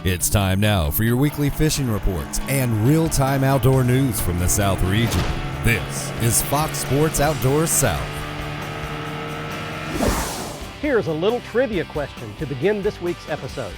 It's time now for your weekly fishing reports and real-time outdoor news from the South region. This is Fox Sports Outdoors South. Here's a little trivia question to begin this week's episode.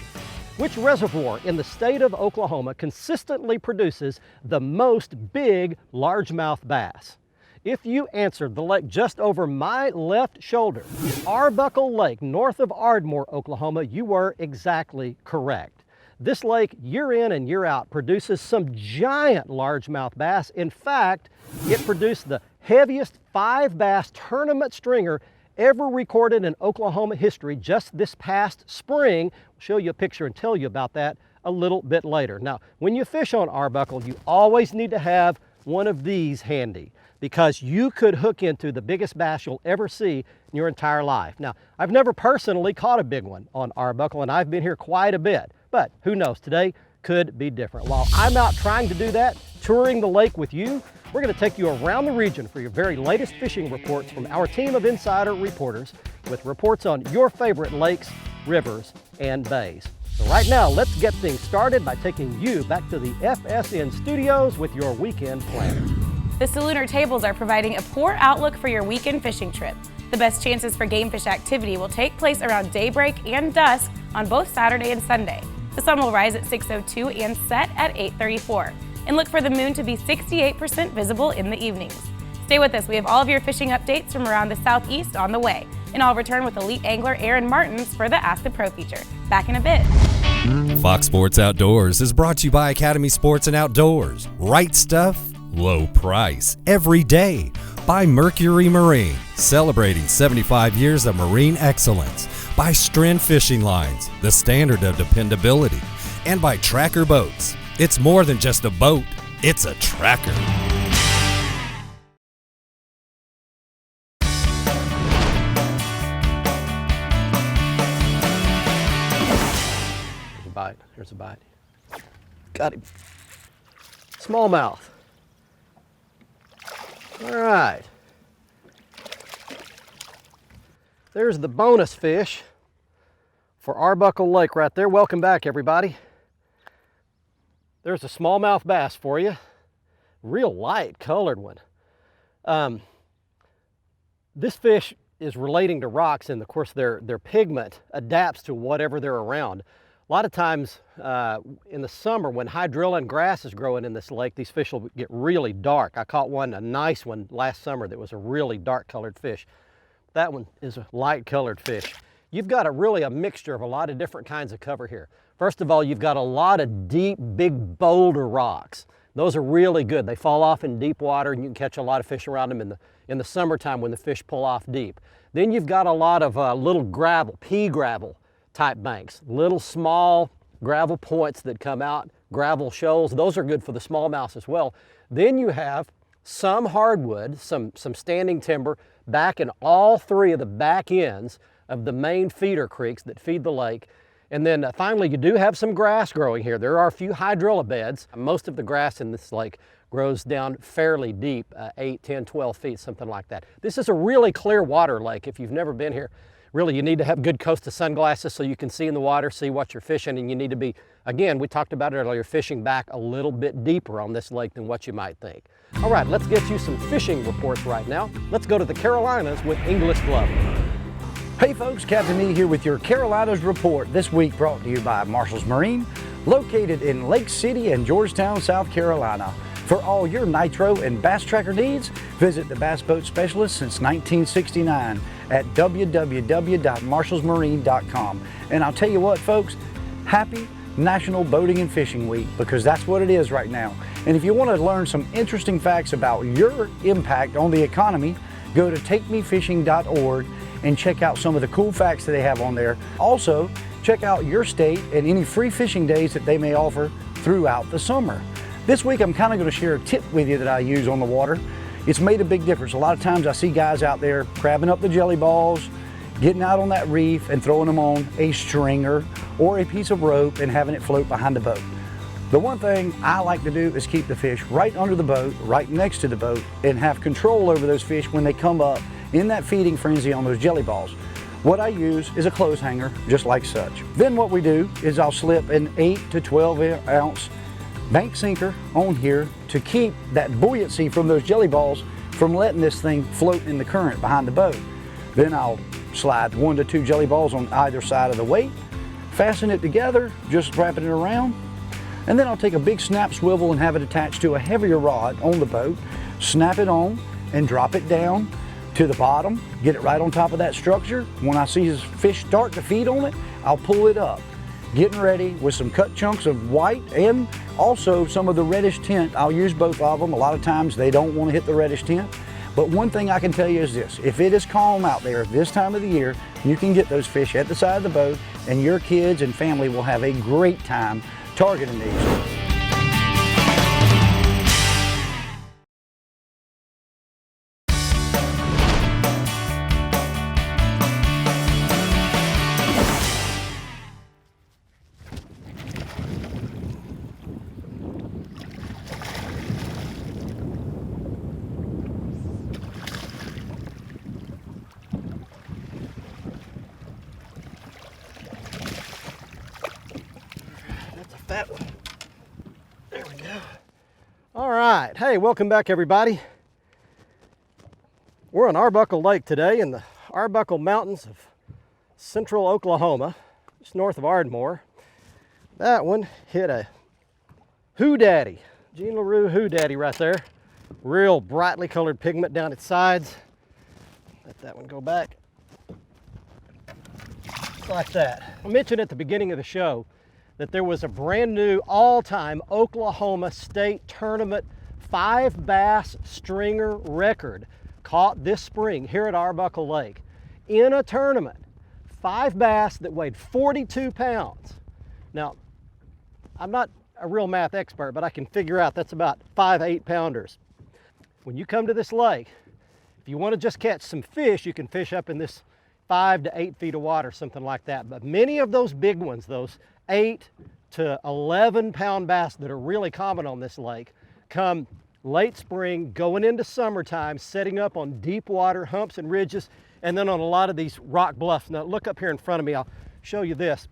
Which reservoir in the state of Oklahoma consistently produces the most big largemouth bass? If you answered the lake just over my left shoulder, Arbuckle Lake, north of Ardmore, Oklahoma, you were exactly correct. This lake, year in and year out, produces some giant largemouth bass. In fact, it produced the heaviest 5-bass tournament stringer ever recorded in Oklahoma history just this past spring. I'll show you a picture and tell you about that a little bit later. Now, when you fish on Arbuckle, you always need to have one of these handy because you could hook into the biggest bass you'll ever see in your entire life. Now, I've never personally caught a big one on Arbuckle, and I've been here quite a bit. But who knows, today could be different. While I'm out trying to do that, touring the lake with you, we're going to take you around the region for your very latest fishing reports from our team of insider reporters with reports on your favorite lakes, rivers, and bays. So right now, let's get things started by taking you back to the FSN studios with your weekend planner. The Salooner tables are providing a poor outlook for your weekend fishing trip. The best chances for game fish activity will take place around daybreak and dusk on both Saturday and Sunday. The sun will rise at 6:02 and set at 8:34. And look for the moon to be 68% visible in the evenings. Stay with us. We have all of your fishing updates from around the southeast on the way. And I'll return with elite angler Aaron Martins for the Ask the Pro feature. Back in a bit. Fox Sports Outdoors is brought to you by Academy Sports and Outdoors. Right stuff, low price, every day. By Mercury Marine, celebrating 75 years of marine excellence. By Stren Fishing Lines, the standard of dependability. And by Tracker Boats. It's more than just a boat, it's a tracker. Here's a bite, here's a bite. Got him. Smallmouth. All right. There's the bonus fish for Arbuckle Lake right there. Welcome back, everybody. There's a smallmouth bass for you. Real light colored one. This fish is relating to rocks, and of course their pigment adapts to whatever they're around. A lot of times in the summer when hydrilla grass is growing in this lake, these fish will get really dark. I caught one, a nice one last summer that was a really dark colored fish. That one is a light colored fish. You've got a mixture of a lot of different kinds of cover here. First of all, you've got a lot of deep, big boulder rocks. Those are really good. They fall off in deep water and you can catch a lot of fish around them in the summertime when the fish pull off deep. Then you've got a lot of little gravel, pea gravel type banks, little small gravel points that come out, gravel shoals. Those are good for the smallmouth as well. Then you have some hardwood, some standing timber back in all three of the back ends of the main feeder creeks that feed the lake. And then finally, you do have some grass growing here. There are a few hydrilla beds. Most of the grass in this lake grows down fairly deep, 8, 10, 12 feet, something like that. This is a really clear water lake. If you've never been here, really you need to have good Costa sunglasses so you can see in the water, see what you're fishing, and you need to be, again, we talked about it earlier, fishing back a little bit deeper on this lake than what you might think. All right, let's get you some fishing reports right now. Let's go to the Carolinas with English Glove. Hey folks, Captain E here with your Carolinas report, this week brought to you by Marshall's Marine, located in Lake City and Georgetown, South Carolina. For all your nitro and bass tracker needs, visit the Bass Boat Specialist since 1969 at www.marshallsmarine.com. And I'll tell you what folks, happy National Boating and Fishing Week, because that's what it is right now. And if you want to learn some interesting facts about your impact on the economy, go to takemefishing.org and check out some of the cool facts that they have on there. Also, check out your state and any free fishing days that they may offer throughout the summer. This week, I'm kind of going to share a tip with you that I use on the water. It's made a big difference. A lot of times I see guys out there crabbing up the jelly balls, getting out on that reef and throwing them on a stringer or a piece of rope and having it float behind the boat. The one thing I like to do is keep the fish right under the boat, right next to the boat, and have control over those fish when they come up in that feeding frenzy on those jelly balls. What I use is a clothes hanger, just like such. Then what we do is I'll slip an 8 to 12 ounce bank sinker on here to keep that buoyancy from those jelly balls from letting this thing float in the current behind the boat. Then I'll slide 1 to 2 jelly balls on either side of the weight, fasten it together, just wrapping it around, and then I'll take a big snap swivel and have it attached to a heavier rod on the boat, snap it on and drop it down to the bottom, get it right on top of that structure. When I see his fish start to feed on it, I'll pull it up, getting ready with some cut chunks of white and also some of the reddish tint. I'll use both of them. A lot of times they don't want to hit the reddish tint. But one thing I can tell you is this: if it is calm out there this time of the year, you can get those fish at the side of the boat and your kids and family will have a great time targeting these. That one. There we go. All right. Hey, welcome back, everybody. We're on Arbuckle Lake today in the Arbuckle Mountains of central Oklahoma, just north of Ardmore. That one hit a Hoo Daddy, Gene LaRue Hoo Daddy right there. Real brightly colored pigment down its sides. Let that one go back. Like that. I mentioned at the beginning of the show that there was a brand new all-time Oklahoma State Tournament 5 bass stringer record caught this spring here at Arbuckle Lake. In a tournament, 5 bass that weighed 42 pounds. Now, I'm not a real math expert, but I can figure out that's about 5 8-pounders. When you come to this lake, if you want to just catch some fish, you can fish up in this 5 to 8 feet of water, something like that. But many of those big ones, those 8 to 11 pound bass that are really common on this lake, come late spring, going into summertime, setting up on deep water humps and ridges, and then on a lot of these rock bluffs. Now look up here in front of me, I'll show you this.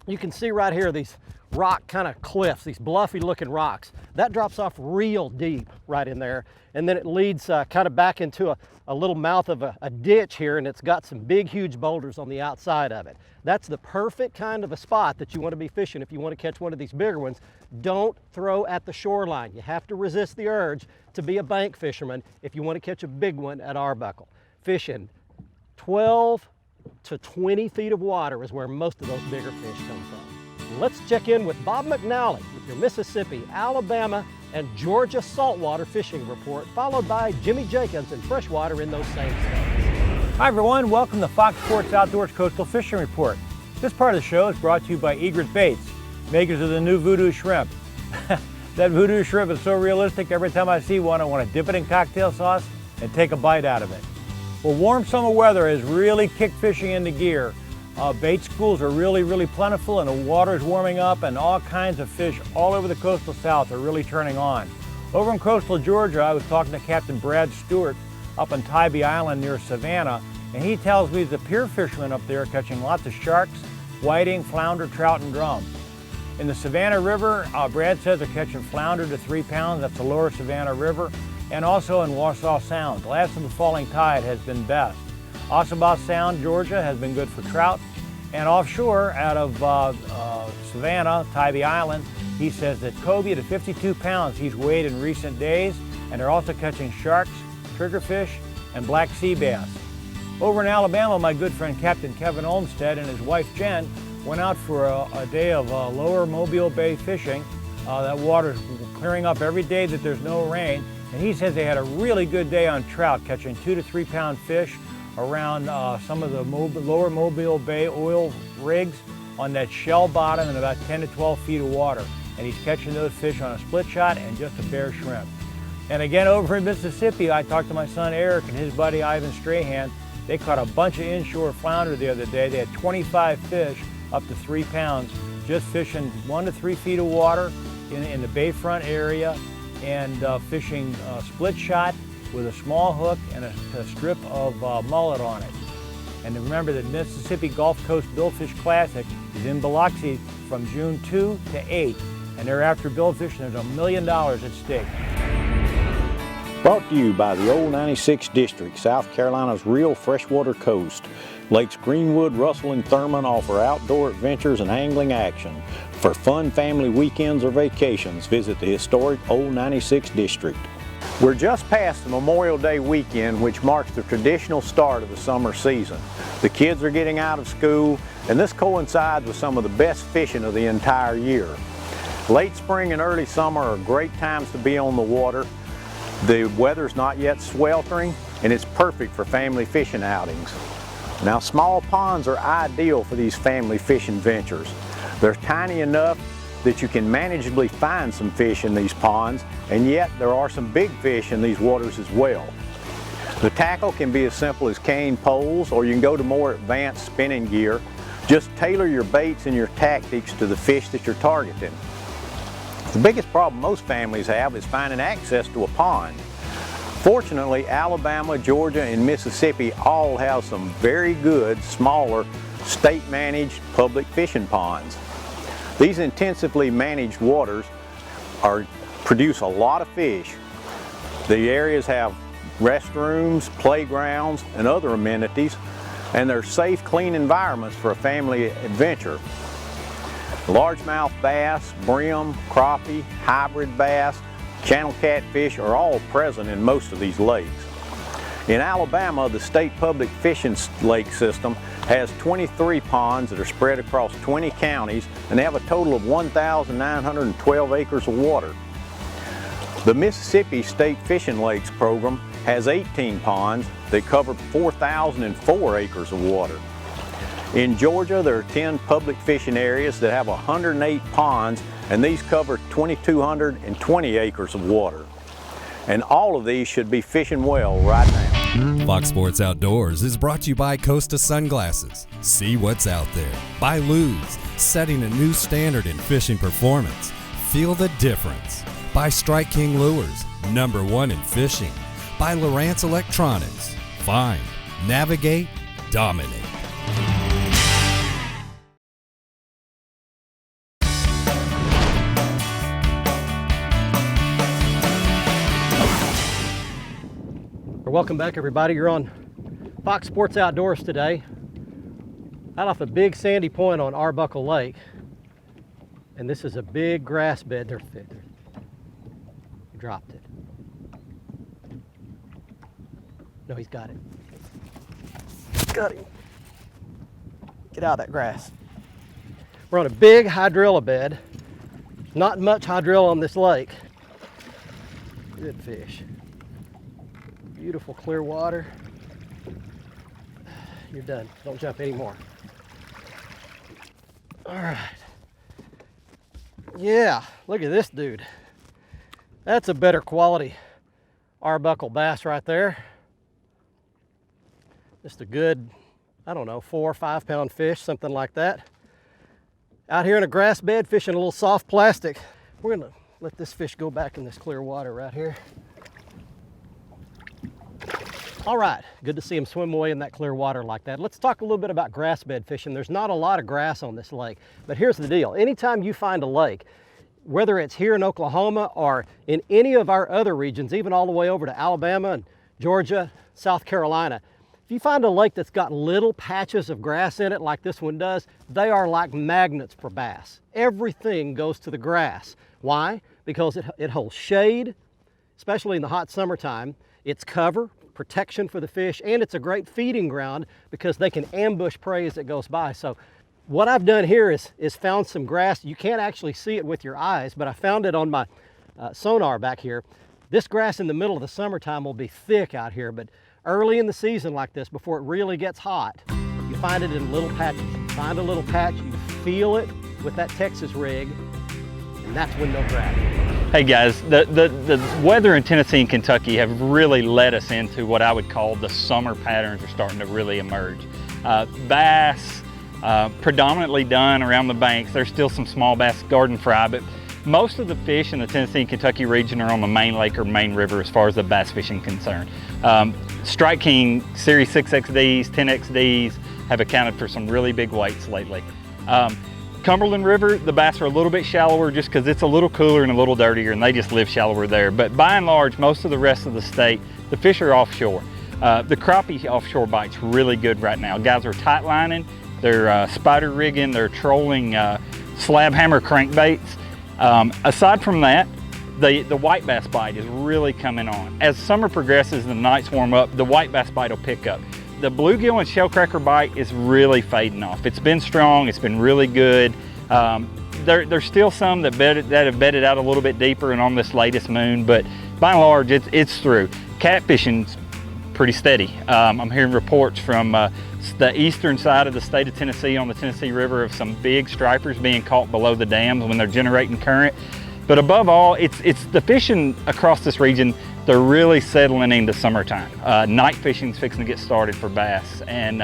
You can see right here these rock kind of cliffs, these bluffy looking rocks. That drops off real deep right in there, and then it leads kind of back into a little mouth of a ditch here, and it's got some big huge boulders on the outside of it. That's the perfect kind of a spot that you want to be fishing if you want to catch one of these bigger ones. Don't throw at the shoreline. You have to resist the urge to be a bank fisherman if you want to catch a big one at Arbuckle. Fishing 12 to 20 feet of water is where most of those bigger fish come from. Let's check in with Bob McNally with your Mississippi, Alabama, and Georgia saltwater fishing report, followed by Jimmy Jacobs and freshwater in those same states. Hi everyone, welcome to Fox Sports Outdoors Coastal Fishing Report. This part of the show is brought to you by Egret Baits, makers of the new Voodoo Shrimp. That Voodoo Shrimp is so realistic, every time I see one I want to dip it in cocktail sauce and take a bite out of it. Well, warm summer weather has really kicked fishing into gear. Bait schools are really plentiful, and the water is warming up, and all kinds of fish all over the coastal south are really turning on. Over in coastal Georgia, I was talking to Captain Brad Stewart up on Tybee Island near Savannah, and he tells me the pier fishermen up there are catching lots of sharks, whiting, flounder, trout, and drum. In the Savannah River, Brad says they're catching flounder to 3 pounds. That's the lower Savannah River. And also in Wassaw Sound. The last of the falling tide has been best. Ossabaw Sound, Georgia has been good for trout. And offshore out of Savannah, Tybee Island, he says that cobia to 52 pounds he's weighed in recent days, and they're also catching sharks, triggerfish, and black sea bass. Over in Alabama, my good friend Captain Kevin Olmsted and his wife Jen went out for a day of lower Mobile Bay fishing. That water's clearing up every day that there's no rain. And he says they had a really good day on trout, catching 2 to 3 pound fish around some of the lower Mobile Bay oil rigs on that shell bottom in about 10 to 12 feet of water. And he's catching those fish on a split shot and just a bare shrimp. And again, over in Mississippi, I talked to my son Eric and his buddy Ivan Strahan. They caught a bunch of inshore flounder the other day. They had 25 fish up to 3 pounds, just fishing 1 to 3 feet of water in the bayfront area, and fishing split shot with a small hook and a strip of mullet on it. And remember, the Mississippi Gulf Coast Billfish Classic is in Biloxi from June 2 to 8. And they're after billfish, and there's $1 million at stake. Brought to you by the Old 96 District, South Carolina's real freshwater coast. Lakes Greenwood, Russell, and Thurman offer outdoor adventures and angling action. For fun family weekends or vacations, visit the historic Old 96 District. We're just past the Memorial Day weekend, which marks the traditional start of the summer season. The kids are getting out of school, and this coincides with some of the best fishing of the entire year. Late spring and early summer are great times to be on the water. The weather's not yet sweltering, and it's perfect for family fishing outings. Now, small ponds are ideal for these family fishing ventures. They're tiny enough that you can manageably find some fish in these ponds, and yet there are some big fish in these waters as well. The tackle can be as simple as cane poles, or you can go to more advanced spinning gear. Just tailor your baits and your tactics to the fish that you're targeting. The biggest problem most families have is finding access to a pond. Fortunately, Alabama, Georgia, and Mississippi all have some very good, smaller, state-managed public fishing ponds. These intensively managed waters produce a lot of fish. The areas have restrooms, playgrounds, and other amenities, and they're safe, clean environments for a family adventure. Largemouth bass, brim, crappie, hybrid bass, channel catfish are all present in most of these lakes. In Alabama, the state public fishing lake system has 23 ponds that are spread across 20 counties, and they have a total of 1,912 acres of water. The Mississippi State Fishing Lakes program has 18 ponds that cover 4,004 acres of water. In Georgia, there are 10 public fishing areas that have 108 ponds, and these cover 2,220 acres of water. And all of these should be fishing well right now. Fox Sports Outdoors is brought to you by Costa Sunglasses. See what's out there. By Luz, setting a new standard in fishing performance. Feel the difference. By Strike King Lures, #1 in fishing. By Lowrance Electronics. Find, navigate, dominate. Welcome back, everybody. You're on Fox Sports Outdoors today, out off a big sandy point on Arbuckle Lake. And this is a big grass bed. There, he dropped it. No, he's got it. Got him. Get out of that grass. We're on a big hydrilla bed. Not much hydrilla on this lake. Good fish. Beautiful clear water. You're done. Don't jump anymore. All right. Yeah, look at this dude. That's a better quality Arbuckle bass right there. Just a good, I don't know, 4 or 5 pound fish, something like that. Out here in a grass bed fishing a little soft plastic. We're gonna let this fish go back in this clear water right here. All right, good to see him swim away in that clear water like that. Let's talk a little bit about grass bed fishing. There's not a lot of grass on this lake, but here's the deal. Anytime you find a lake, whether it's here in Oklahoma or in any of our other regions, even all the way over to Alabama and Georgia, South Carolina, if you find a lake that's got little patches of grass in it like this one does, they are like magnets for bass. Everything goes to the grass. Why? Because it holds shade, especially in the hot summertime. It's cover, protection for the fish, and it's a great feeding ground because they can ambush prey as it goes by. So what I've done here is found some grass. You can't actually see it with your eyes, but I found it on my sonar back here. This grass in the middle of the summertime will be thick out here, but early in the season like this, before it really gets hot, you find it in little patches. You find a little patch, you feel it with that Texas rig, and that's when they'll grab it. Hey guys, the weather in Tennessee and Kentucky have really led us into what I would call the summer patterns are starting to really emerge. Bass, predominantly done around the banks. There's still some small bass garden fry, but most of the fish in the Tennessee and Kentucky region are on the main lake or main river as far as the bass fishing is concerned. Strike King Series 6XDs, 10XDs have accounted for some really big weights lately. Cumberland River, the bass are a little bit shallower just because it's a little cooler and a little dirtier, and they just live shallower there. But by and large, most of the rest of the state, the fish are offshore. The crappie offshore bite's really good right now. Guys are tight lining, they're spider rigging, they're trolling slab hammer crankbaits. Aside from that, the white bass bite is really coming on. As summer progresses and the nights warm up, the white bass bite will pick up. The bluegill and shellcracker bite is really fading off. It's been strong, it's been really good. There's still some that have bedded out a little bit deeper and on this latest moon, but by and large, it's through. Catfishing's pretty steady. I'm hearing reports from the eastern side of the state of Tennessee on the Tennessee River of some big stripers being caught below the dams when they're generating current. But above all, it's the fishing across this region, they're really settling into summertime. Night fishing's fixing to get started for bass, and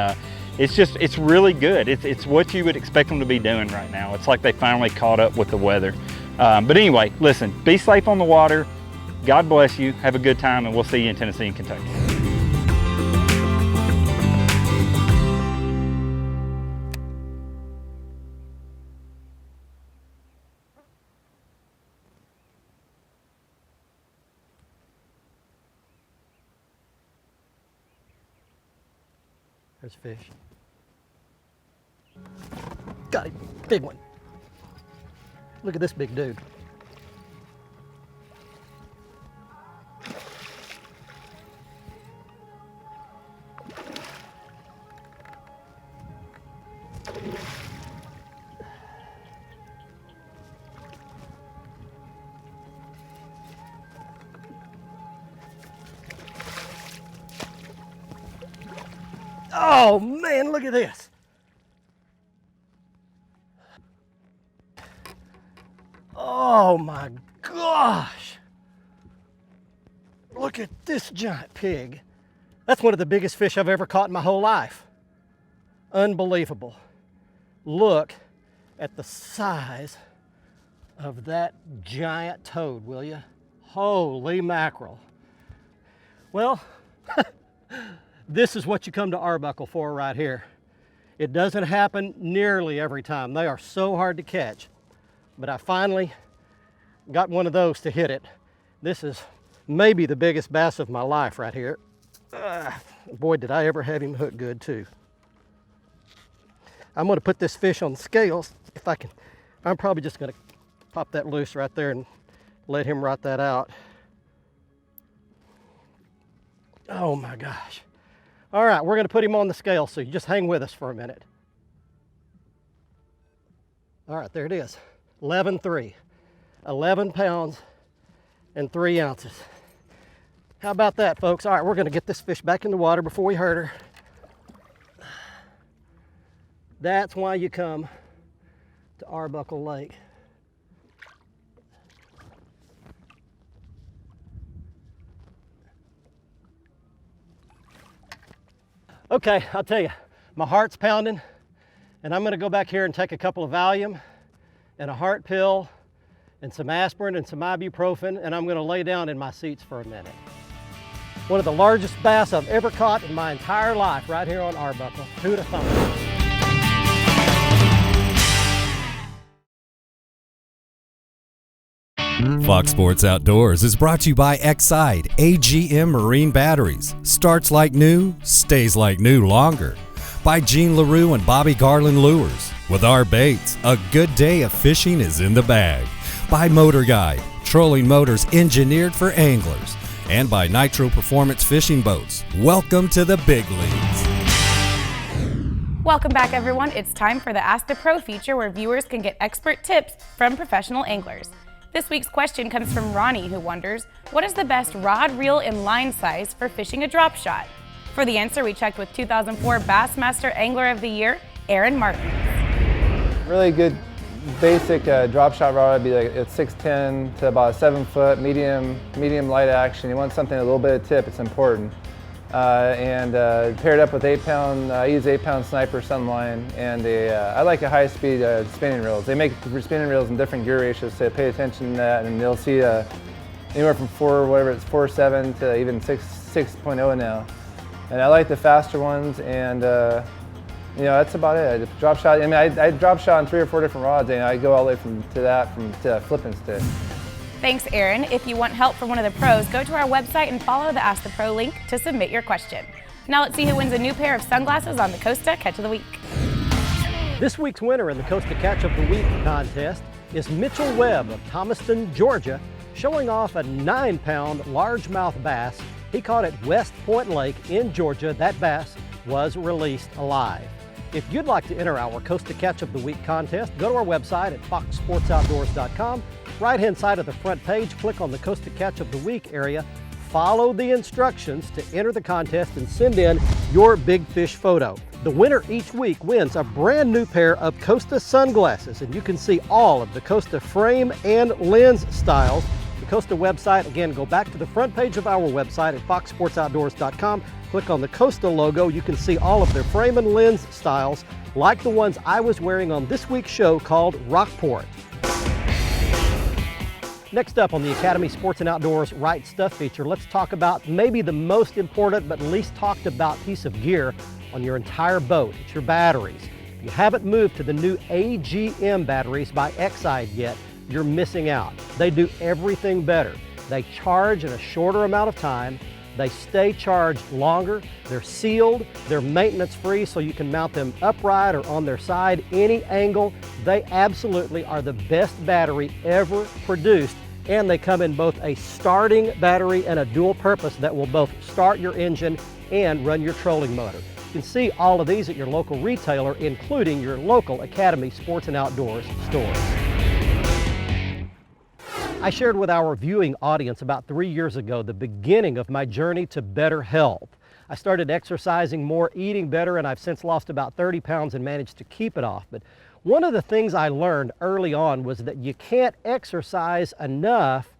it's really good. It's what you would expect them to be doing right now. It's like they finally caught up with the weather. But anyway, listen, be safe on the water. God bless you, have a good time, and we'll see you in Tennessee and Kentucky. There's fish. Got him, big one. Look at this big dude. Oh man, look at this. Oh my gosh. Look at this giant pig. That's one of the biggest fish I've ever caught in my whole life. Unbelievable. Look at the size of that giant toad, will you? Holy mackerel. Well, this is what you come to Arbuckle for right here. It doesn't happen nearly every time. They are so hard to catch. But I finally got one of those to hit it. This is maybe the biggest bass of my life right here. Boy, did I ever have him hooked good too. I'm gonna put this fish on the scales if I can. I'm probably just gonna pop that loose right there and let him rot that out. Oh my gosh. All right, we're gonna put him on the scale, so you just hang with us for a minute. All right, there it is, 11.3, 11 pounds and 3 ounces. How about that, folks? All right, we're gonna get this fish back in the water before we hurt her. That's why you come to Arbuckle Lake. Okay, I'll tell you, my heart's pounding, and I'm gonna go back here and take a couple of Valium and a heart pill and some aspirin and some ibuprofen, and I'm gonna lay down in my seats for a minute. One of the largest bass I've ever caught in my entire life right here on Arbuckle. Who'd have thought? Fox Sports Outdoors is brought to you by Exide AGM Marine Batteries. Starts like new, stays like new longer. By Gene LaRue and Bobby Garland Lures. With our baits, a good day of fishing is in the bag. By Motor Guide, trolling motors engineered for anglers. And by Nitro Performance Fishing Boats. Welcome to the big leagues. Welcome back, everyone. It's time for the Ask the Pro feature where viewers can get expert tips from professional anglers. This week's question comes from Ronnie, who wonders, what is the best rod, reel, and line size for fishing a drop shot? For the answer, we checked with 2004 Bassmaster Angler of the Year, Aaron Martin. Really good basic drop shot rod would be like at 6'10" to about 7 foot, medium light action. You want something a little bit of tip, it's important. Paired up with 8-pound, I use 8-pound Sniper Sunline, and I like a high-speed spinning reels. They make spinning reels in different gear ratios, so pay attention to that, and you'll see anywhere from 4.7 to even 6 6.0 now. And I like the faster ones, and you know, that's about it. I drop shot, I mean, I drop shot on 3 or 4 different rods, and I go all the way from to flipping stick. Thanks, Aaron. If you want help from one of the pros, go to our website and follow the Ask the Pro link to submit your question. Now let's see who wins a new pair of sunglasses on the Costa Catch of the Week. This week's winner in the Costa Catch of the Week contest is Mitchell Webb of Thomaston, Georgia, showing off a 9-pound largemouth bass he caught at West Point Lake in Georgia. That bass was released alive. If you'd like to enter our Costa Catch of the Week contest, go to our website at foxsportsoutdoors.com. Right-hand side of the front page, click on the Costa Catch of the Week area, follow the instructions to enter the contest and send in your big fish photo. The winner each week wins a brand new pair of Costa sunglasses, and you can see all of the Costa frame and lens styles. The Costa website, again, go back to the front page of our website at foxsportsoutdoors.com. Click on the Costa logo. You can see all of their frame and lens styles, like the ones I was wearing on this week's show called Rockport. Next up on the Academy Sports and Outdoors Right Stuff feature, let's talk about maybe the most important but least talked about piece of gear on your entire boat. It's your batteries. If you haven't moved to the new AGM batteries by Exide yet, you're missing out. They do everything better. They charge in a shorter amount of time. They stay charged longer. They're sealed. They're maintenance free, so you can mount them upright or on their side, any angle. They absolutely are the best battery ever produced, and they come in both a starting battery and a dual purpose that will both start your engine and run your trolling motor. You can see all of these at your local retailer, including your local Academy Sports and Outdoors stores. I shared with our viewing audience about 3 years ago the beginning of my journey to better health. I started exercising more, eating better, and I've since lost about 30 pounds and managed to keep it off. But one of the things I learned early on was that you can't exercise enough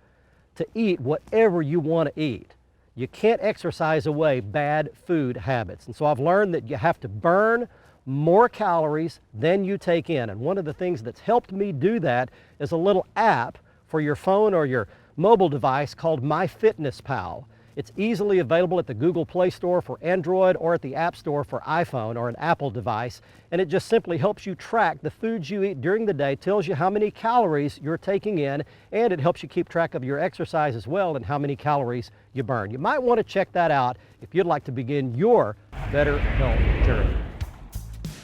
to eat whatever you want to eat. You can't exercise away bad food habits. And so I've learned that you have to burn more calories than you take in. And one of the things that's helped me do that is a little app for your phone or your mobile device called MyFitnessPal. It's easily available at the Google Play Store for Android or at the App Store for iPhone or an Apple device. And it just simply helps you track the foods you eat during the day, tells you how many calories you're taking in, and it helps you keep track of your exercise as well and how many calories you burn. You might want to check that out if you'd like to begin your better health journey.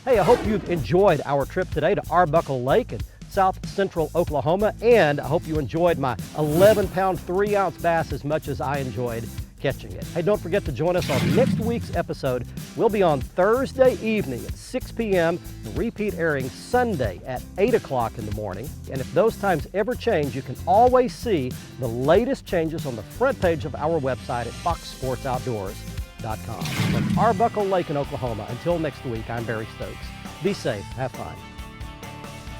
Hey, I hope you've enjoyed our trip today to Arbuckle Lake in South Central Oklahoma, and I hope you enjoyed my 11-pound, 3-ounce bass as much as I enjoyed catching it. Hey, don't forget to join us on next week's episode. We'll be on Thursday evening at 6 p.m., the repeat airing Sunday at 8 o'clock in the morning. And if those times ever change, you can always see the latest changes on the front page of our website at foxsportsoutdoors.com. From Arbuckle Lake in Oklahoma, until next week, I'm Barry Stokes. Be safe, have fun.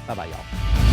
Bye-bye, y'all.